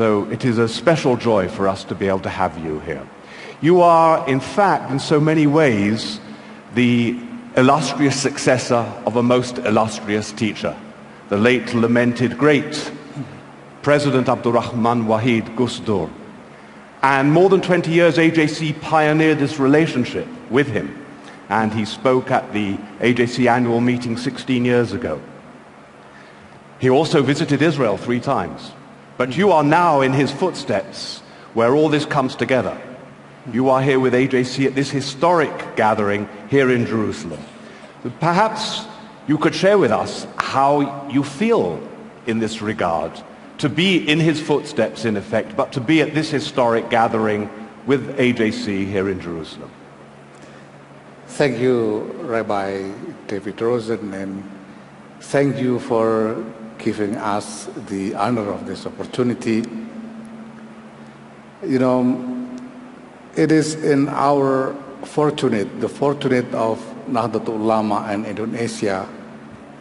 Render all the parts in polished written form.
So it is a special joy for us to be able to have you here. You are, in fact, in so many ways, the illustrious successor of a most illustrious teacher, the late lamented great President Abdurrahman Wahid Gusdur. And more than 20 years, AJC pioneered this relationship with him. And he spoke at the AJC annual meeting 16 years ago. He also visited Israel 3 times. But you are now in his footsteps, where all this comes together. You are here with AJC at this historic gathering here in Jerusalem. Perhaps you could share with us how you feel in this regard, to be in his footsteps in effect, but to be at this historic gathering with AJC here in Jerusalem. Thank you, Rabbi David Rosen, and thank you for giving us the honor of this opportunity. You know, it is in our the fortunate of Nahdlatul Ulama and Indonesia,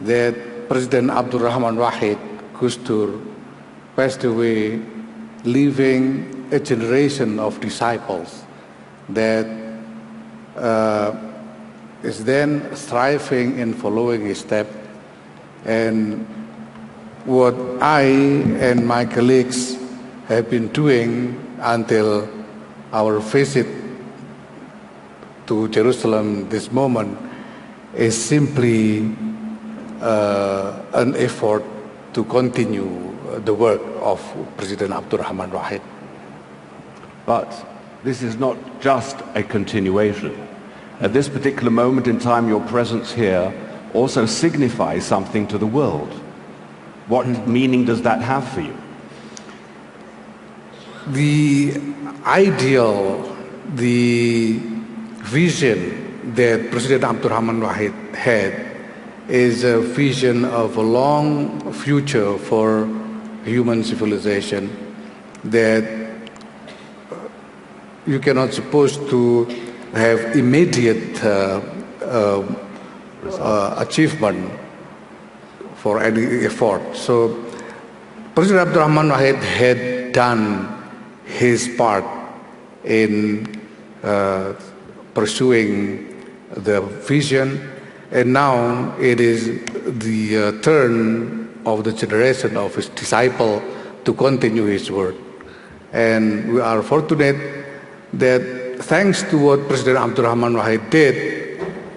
that President Abdurrahman Wahid Gusdur passed away, leaving a generation of disciples that is then striving in following his step. And what I and my colleagues have been doing until our visit to Jerusalem this moment is simply an effort to continue the work of President Abdurrahman Wahid. But this is not just a continuation. At this particular moment in time, your presence here also signifies something to the world. What meaning does that have for you? The ideal, the vision that President Abdurrahman Wahid had is a vision of a long future for human civilization that you cannot suppose to have immediate achievement for any effort. So President Abdurrahman Wahid had done his part in pursuing the vision, and now it is the turn of the generation of his disciple to continue his work. And we are fortunate that thanks to what President Abdurrahman Wahid did,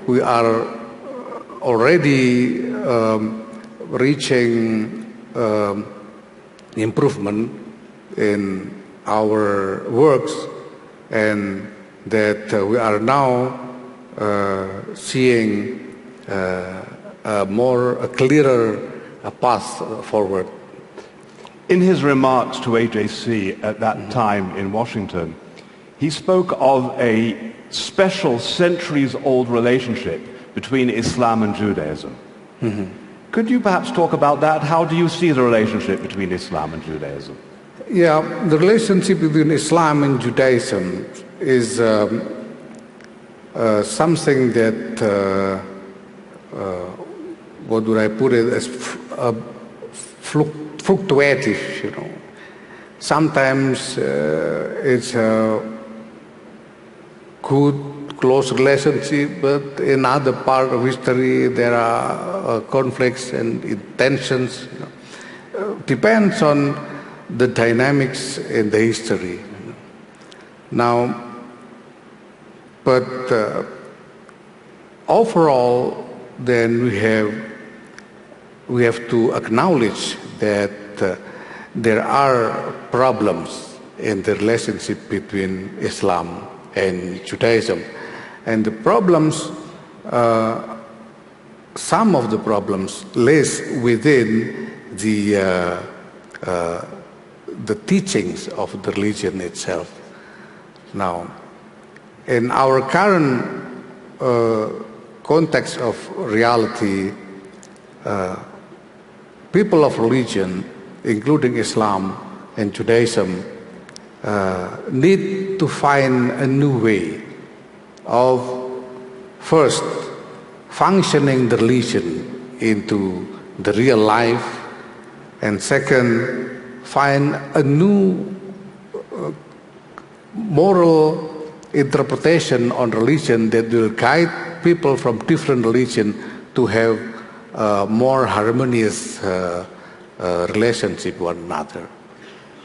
we are already reaching improvement in our works, and that we are now seeing a clearer path forward. In his remarks to AJC at that time in Washington, he spoke of a special centuries-old relationship between Islam and Judaism. Could you perhaps talk about that? How do you see the relationship between Islam and Judaism? Yeah, the relationship between Islam and Judaism is something that, what would I put it, as fluctuative, you know. Sometimes it's a good, close relationship, but in other part of history there are conflicts and tensions. You know. Depends on the dynamics in the history. Now, but overall, then we have to acknowledge that there are problems in the relationship between Islam and Judaism, and the problems, some of the problems, lays within the teachings of the religion itself. Now, in our current context of reality, people of religion, including Islam and Judaism, need to find a new way of first functioning the religion into the real life, and second, find a new moral interpretation on religion that will guide people from different religion to have more harmonious relationship with one another.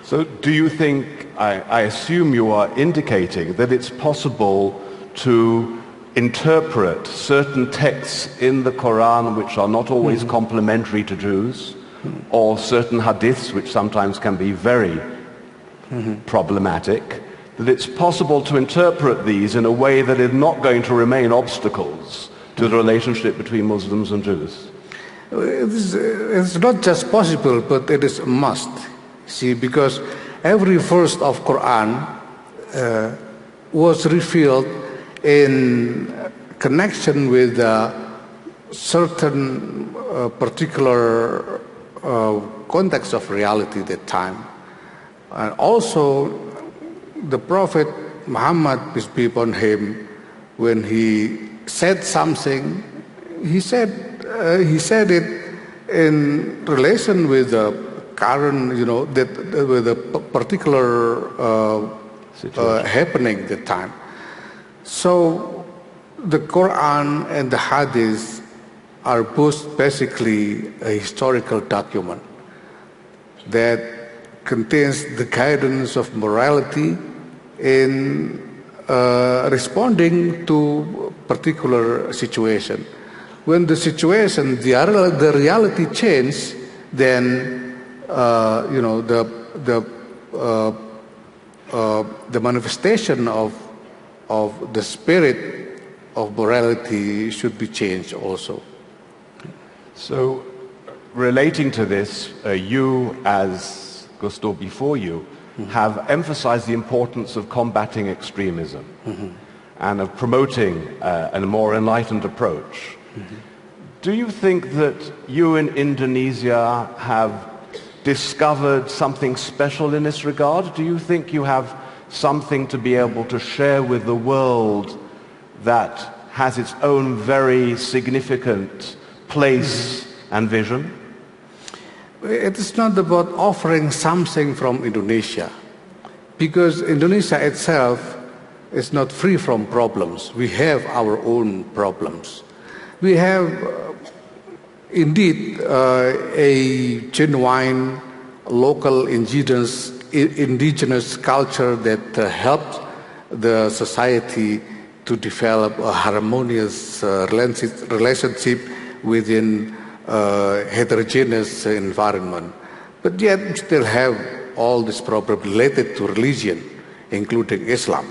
So do you think, I assume you are indicating that it's possible to interpret certain texts in the Quran which are not always complementary to Jews, or certain hadiths which sometimes can be very problematic, that it's possible to interpret these in a way that is not going to remain obstacles to the relationship between Muslims and Jews? It's not just possible, but it is a must. See, because every verse of Quran was revealed in connection with a certain particular context of reality at that time. And also, the Prophet Muhammad, peace be upon him, when he said something, he said it in relation with the current, with a particular happening at the time. So the Quran and the Hadith are both basically a historical document that contains the guidance of morality in responding to particular situation. When the situation, the reality change, then the manifestation of the spirit of morality should be changed also. So, relating to this, you, as Gusto before you, have emphasized the importance of combating extremism and of promoting a more enlightened approach. Do you think that you in Indonesia have discovered something special in this regard? Do you think you have something to be able to share with the world that has its own very significant place and vision? It is not about offering something from Indonesia, because Indonesia itself is not free from problems. We have our own problems. We have indeed a genuine local indigenous culture that helped the society to develop a harmonious relationship within a heterogeneous environment. But yet we still have all this problem related to religion, including Islam.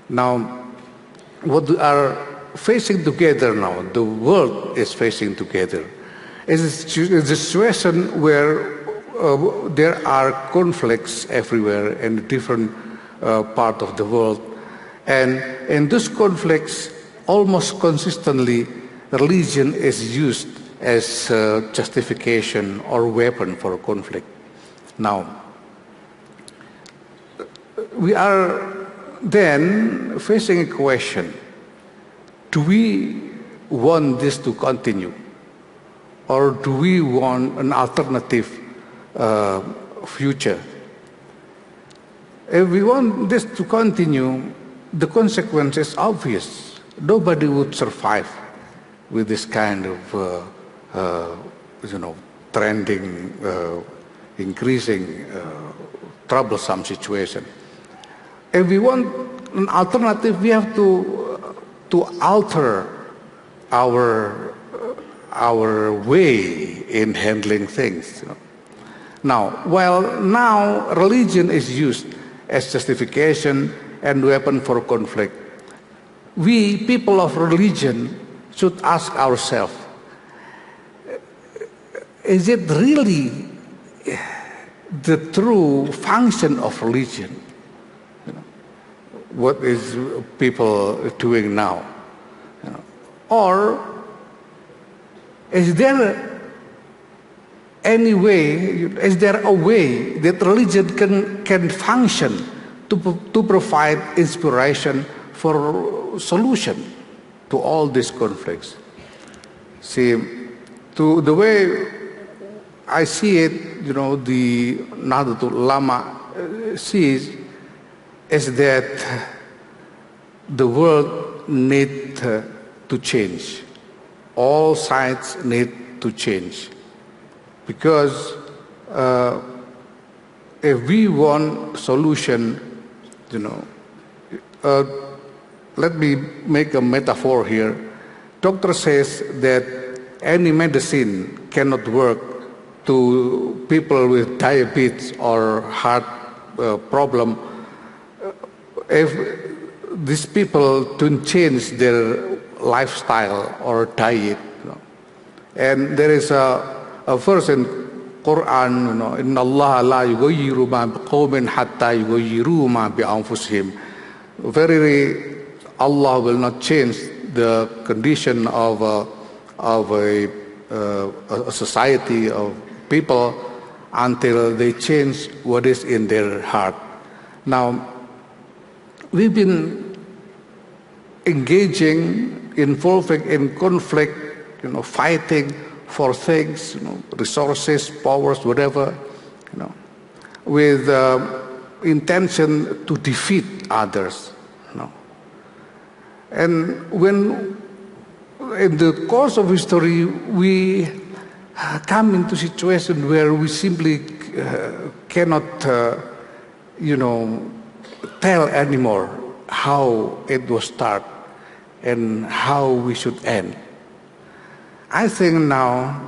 Now, what we are facing together now, the world is facing together, is a situation where there are conflicts everywhere in different parts of the world. And in those conflicts, almost consistently, religion is used as justification or weapon for conflict. Now, we are then facing a question: do we want this to continue, or do we want an alternative future? If we want this to continue, the consequence is obvious. Nobody would survive with this kind of trending, increasing, troublesome situation. If we want an alternative, we have to alter our way in handling things. Now, while now religion is used as justification and weapon for conflict, we people of religion should ask ourselves, is it really the true function of religion? What is people doing now? Or is there any way, is there a way that religion can function to provide inspiration for solution to all these conflicts? See, to the way I see it, the Nahdlatul Ulama sees is that the world needs to change. All sides need to change. Because if we want solution, let me make a metaphor here. Doctor says that any medicine cannot work to people with diabetes or heart problem if these people don't change their lifestyle or diet. And there is a verse in Quran, Inna Allah la yughayyiru ma biqawmin hatta yughayyiru ma bi anfusihim. Verily, Allah will not change the condition of a society of people until they change what is in their heart. Now, we've been involving in conflict, fighting for things, resources, powers, whatever, with intention to defeat others. And when in the course of history we come into a situation where we simply cannot, tell anymore how it was start and how we should end. I think now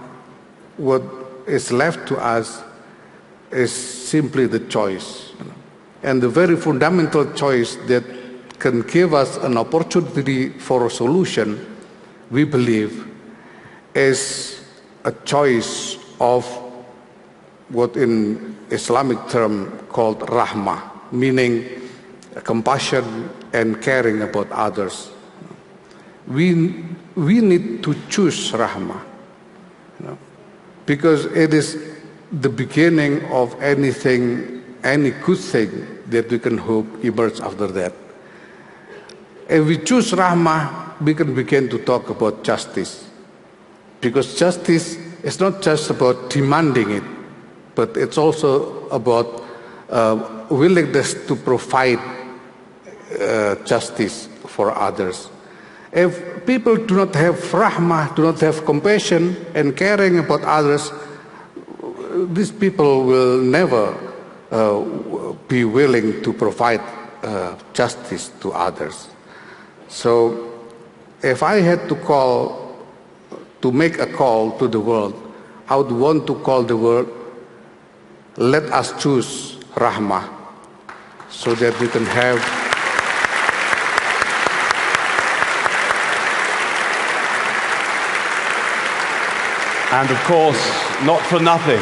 what is left to us is simply the choice. And the very fundamental choice that can give us an opportunity for a solution, we believe, is a choice of what in Islamic term called rahmah, meaning compassion and caring about others. We need to choose rahmah, because it is the beginning of anything, any good thing that we can hope emerge after that. If we choose rahmah, we can begin to talk about justice, because justice is not just about demanding it, but it's also about willingness to provide justice for others. If people do not have rahmah, do not have compassion and caring about others, these people will never be willing to provide justice to others. So if I had to make a call to the world, I would want to call the world, let us choose rahmah so that we can have And of course, not for nothing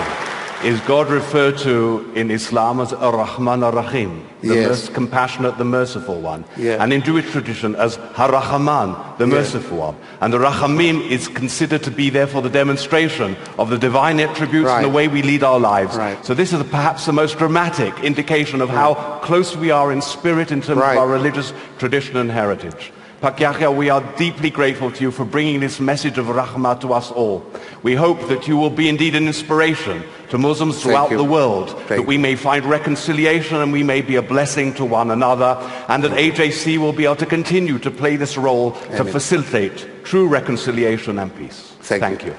is God referred to in Islam as Ar-Rahman Ar-Rahim, the most compassionate, the merciful one. And in Jewish tradition as Har-Rahman, the merciful one. And the Rachamim is considered to be therefore the demonstration of the divine attributes and the way we lead our lives. So this is perhaps the most dramatic indication of how close we are in spirit in terms of our religious tradition and heritage. Pak Yahya, we are deeply grateful to you for bringing this message of rahmah to us all. We hope that you will be indeed an inspiration to Muslims throughout the world, that we may find reconciliation and we may be a blessing to one another, and that AJC will be able to continue to play this role to facilitate true reconciliation and peace. Thank you.